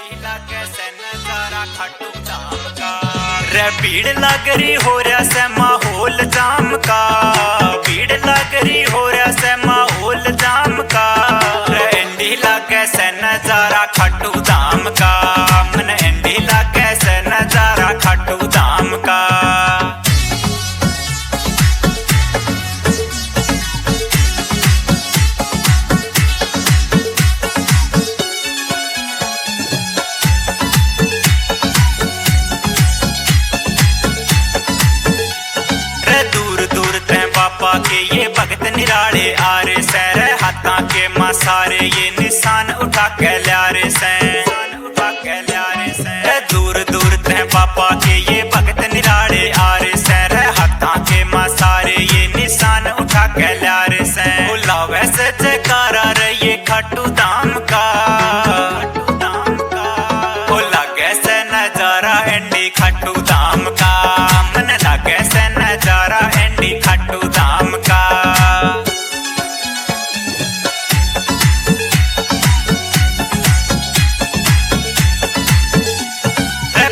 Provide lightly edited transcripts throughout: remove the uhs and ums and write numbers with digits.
रे भीड़ लग रही हो रहा से माहौल जाम का, भीड़ लग रही हो रहा से माहौल जाम का। रे एंडी लागे से नजारा खाटू धाम का, मन एंडी लागे से नजारा खाटू धाम का। के ये भगत निराले आरे सैर हाथा के मासारे ये निशान उठा के ल्यारे से दूर दूर ते पापा के ये भगत निराले आरे सैर हाथा के मासारे ये निशान उठा के ल्यारे से। बुलावे से जयकारा रे ये खाटू धाम का, लागे से नजारा एंडी खाटू धाम का, मन लागे से नजारा एंडी खाटू धाम का।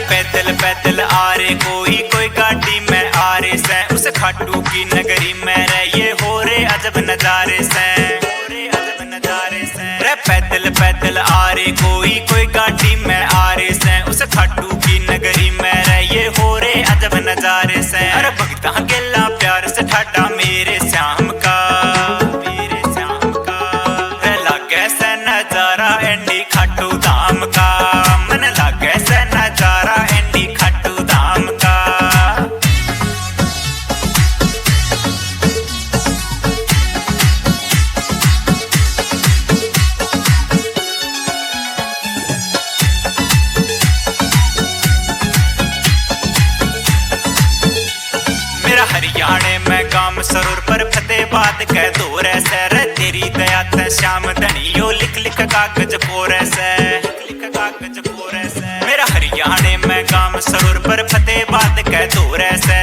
पैदल पैदल आ रे कोई गाड़ी में आ रे से, उस खाटू की नगरी में रे ये हो रे अजब नजारे से। रे पैदल पैदल आ रे कोई गाड़ी में आ रे से, उस खाटू की नगरी में रे ये हो रे अजब नजारे से। अरे भगता गेला प्यार से ठाडा मेरे श्याम का, रे लागे से नजारा एंडी खाटू धाम का, मन लागे से नजारा एंडी खाटू धाम का। हरियाणे में गांव सरूर पर फतेहबाद कह दूर से, रे तेरी दया ते श्याम धनियो लिख लिख कागज पोरे से। मेरा हरियाणे में गांव सरूर पर फतेहबाद कह दूर से,